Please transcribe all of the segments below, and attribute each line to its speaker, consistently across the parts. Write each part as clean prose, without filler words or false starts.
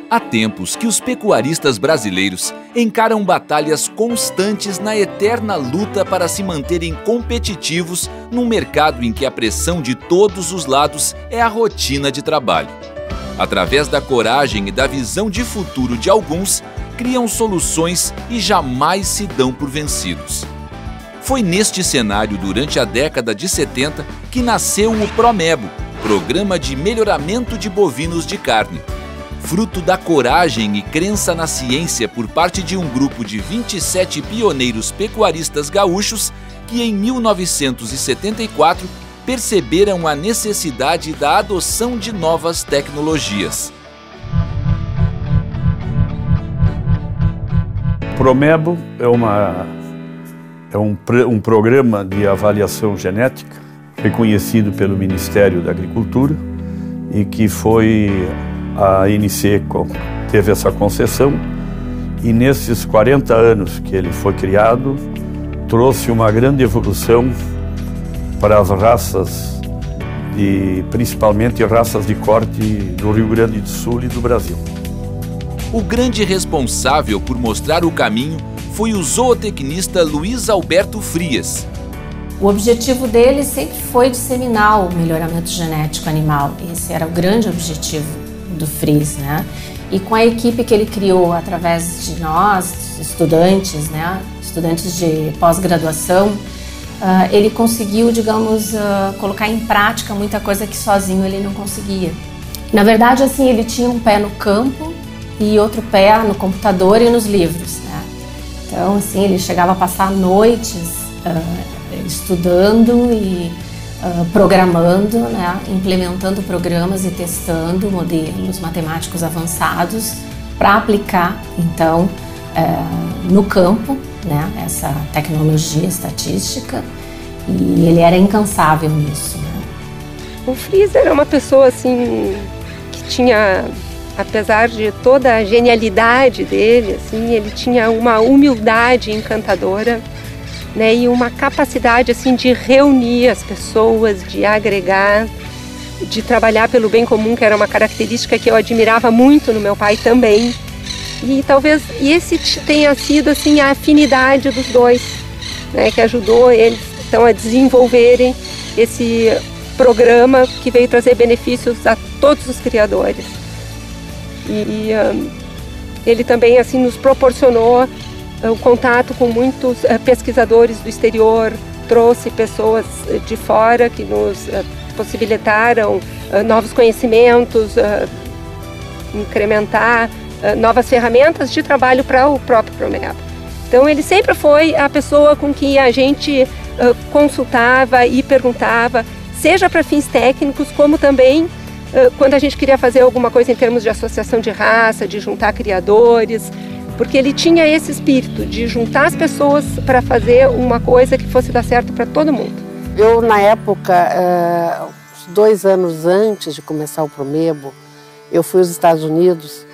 Speaker 1: Há tempos que os pecuaristas brasileiros encaram batalhas constantes na eterna luta para se manterem competitivos num mercado em que a pressão de todos os lados é a rotina de trabalho. Através da coragem e da visão de futuro de alguns, criam soluções e jamais se dão por vencidos. Foi neste cenário, durante a década de 70, que nasceu o Promebo, Programa de Melhoramento de Bovinos de Carne. Fruto da coragem e crença na ciência por parte de um grupo de 27 pioneiros pecuaristas gaúchos que, em 1974, perceberam a necessidade da adoção de novas tecnologias.
Speaker 2: Promebo é um programa de avaliação genética reconhecido pelo Ministério da Agricultura e que a INC teve essa concessão, e nesses 40 anos que ele foi criado, trouxe uma grande evolução para as raças, principalmente raças de corte do Rio Grande do Sul e do Brasil.
Speaker 1: O grande responsável por mostrar o caminho foi o zootecnista Luiz Alberto Frias.
Speaker 3: O objetivo dele sempre foi disseminar o melhoramento genético animal. Esse era o grande objetivo do Frias, né? E com a equipe que ele criou através de nós, estudantes, né? Estudantes de pós-graduação, ele conseguiu, digamos, colocar em prática muita coisa que sozinho ele não conseguia. Na verdade, assim, ele tinha um pé no campo e outro pé no computador e nos livros, né? Então, assim, ele chegava a passar noites estudando e programando, né? Implementando programas e testando modelos matemáticos avançados para aplicar, então, no campo, né? Essa tecnologia estatística, e ele era incansável nisso, né?
Speaker 4: O Frias era uma pessoa assim que tinha, apesar de toda a genialidade dele, assim, ele tinha uma humildade encantadora, né, e uma capacidade assim de reunir as pessoas, de agregar, de trabalhar pelo bem comum, que era uma característica que eu admirava muito no meu pai também. E talvez esse tenha sido assim a afinidade dos dois, né, que ajudou eles então a desenvolverem esse programa que veio trazer benefícios a todos os criadores. E ele também assim nos proporcionou o contato com muitos pesquisadores do exterior, trouxe pessoas de fora que nos possibilitaram novos conhecimentos, incrementar novas ferramentas de trabalho para o próprio Promebo. Então ele sempre foi a pessoa com quem a gente consultava e perguntava, seja para fins técnicos, como também quando a gente queria fazer alguma coisa em termos de associação de raça, de juntar criadores, porque ele tinha esse espírito de juntar as pessoas para fazer uma coisa que fosse dar certo para todo mundo.
Speaker 5: Eu, na época, 2 anos antes de começar o Promebo, eu fui aos Estados Unidos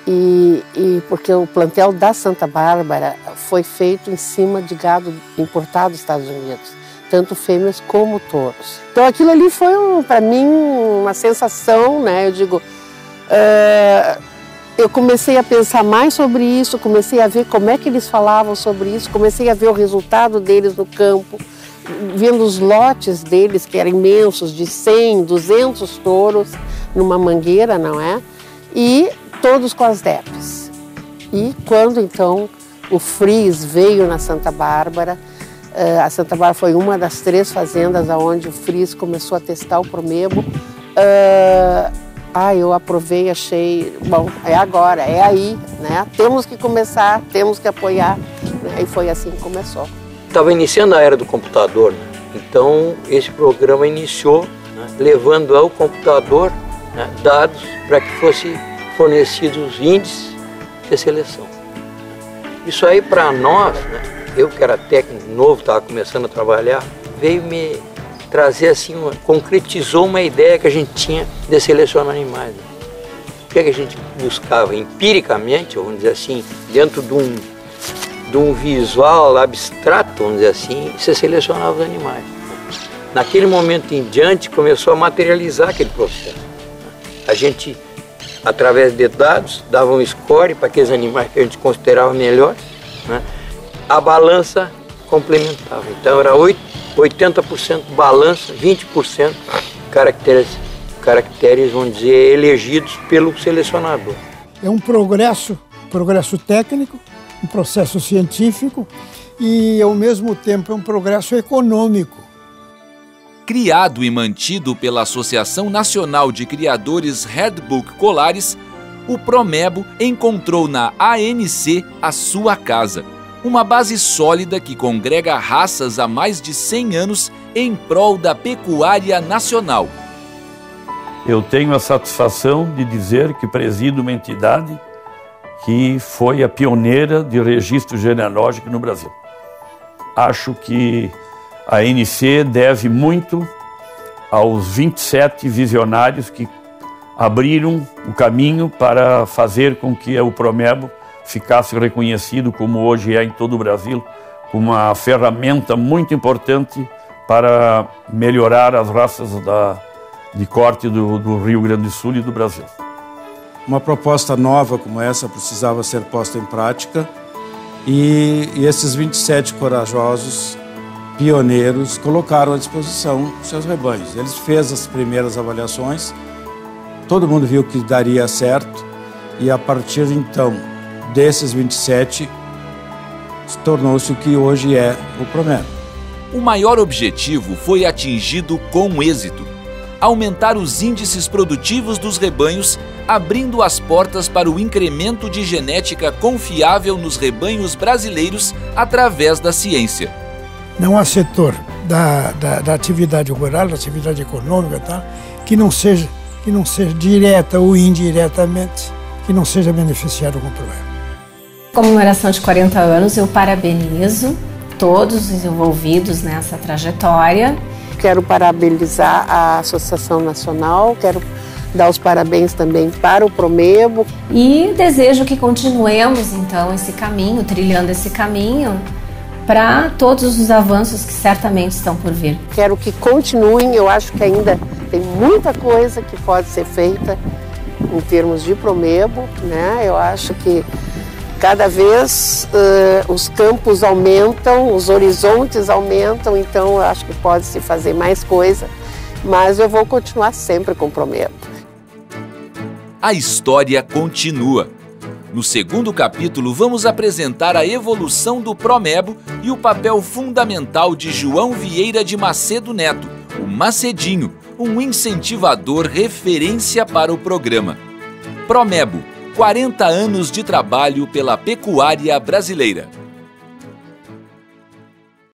Speaker 5: e porque o plantel da Santa Bárbara foi feito em cima de gado importado dos Estados Unidos, tanto fêmeas como touros. Então aquilo ali foi, para mim, uma sensação, né? Eu digo, eu comecei a pensar mais sobre isso, comecei a ver como é que eles falavam sobre isso, comecei a ver o resultado deles no campo, vendo os lotes deles, que eram imensos, de 100, 200 touros numa mangueira, não é? E todos com as DEPs. E quando, então, o Frias veio na Santa Bárbara, a Santa Bárbara foi uma das 3 fazendas onde o Frias começou a testar o Promebo. Eu aprovei, achei, bom, é agora, é aí, né? Temos que começar, temos que apoiar, né? E foi assim que começou.
Speaker 6: Estava iniciando a era do computador, né? Então esse programa iniciou, né, levando ao computador, né, dados para que fossem fornecidos índices de seleção. Isso aí para nós, né, eu que era técnico novo, estava começando a trabalhar, veio me trazer assim, concretizou uma ideia que a gente tinha de selecionar animais. Né? O que a gente buscava empiricamente, vamos dizer assim, dentro de um visual abstrato, vamos dizer assim, você selecionava os animais. Naquele momento em diante começou a materializar aquele processo. A gente através de dados, davam score para aqueles animais que a gente considerava melhores, né? A balança complementava. Então era 80% balança, 20% caracteres, vamos dizer, elegidos pelo selecionador.
Speaker 7: É um progresso técnico, um processo científico e, ao mesmo tempo, é um progresso econômico.
Speaker 1: Criado e mantido pela Associação Nacional de Criadores Redbook Colares, o Promebo encontrou na ANC a sua casa, uma base sólida que congrega raças há mais de 100 anos em prol da pecuária nacional.
Speaker 2: Eu tenho a satisfação de dizer que presido uma entidade que foi a pioneira de registro genealógico no Brasil. Acho que a ANC deve muito aos 27 visionários que abriram o caminho para fazer com que o Promebo ficasse reconhecido, como hoje é em todo o Brasil, como uma ferramenta muito importante para melhorar as raças de corte do Rio Grande do Sul e do Brasil.
Speaker 8: Uma proposta nova como essa precisava ser posta em prática e esses 27 corajosos pioneiros colocaram à disposição seus rebanhos. Eles fez as primeiras avaliações, todo mundo viu que daria certo e a partir então desses 27 tornou-se o que hoje é o Promebo.
Speaker 1: O maior objetivo foi atingido com êxito: aumentar os índices produtivos dos rebanhos, abrindo as portas para o incremento de genética confiável nos rebanhos brasileiros através da ciência.
Speaker 7: Não há setor da atividade rural, da atividade econômica, tá? que não seja direta ou indiretamente, que não seja beneficiado com o Promebo.
Speaker 3: Comemoração de 40 anos, eu parabenizo todos os envolvidos nessa trajetória.
Speaker 5: Quero parabenizar a Associação Nacional, quero dar os parabéns também para o Promebo.
Speaker 3: E desejo que continuemos, então, esse caminho, trilhando esse caminho, para todos os avanços que certamente estão por vir.
Speaker 5: Quero que continuem, eu acho que ainda tem muita coisa que pode ser feita em termos de Promebo, né? Eu acho que cada vez os campos aumentam, os horizontes aumentam, então eu acho que pode se fazer mais coisa, mas eu vou continuar sempre com o Promebo.
Speaker 1: A história continua. No segundo capítulo, vamos apresentar a evolução do Promebo e o papel fundamental de João Vieira de Macedo Neto, o Macedinho, um incentivador referência para o programa. Promebo, 40 anos de trabalho pela pecuária brasileira.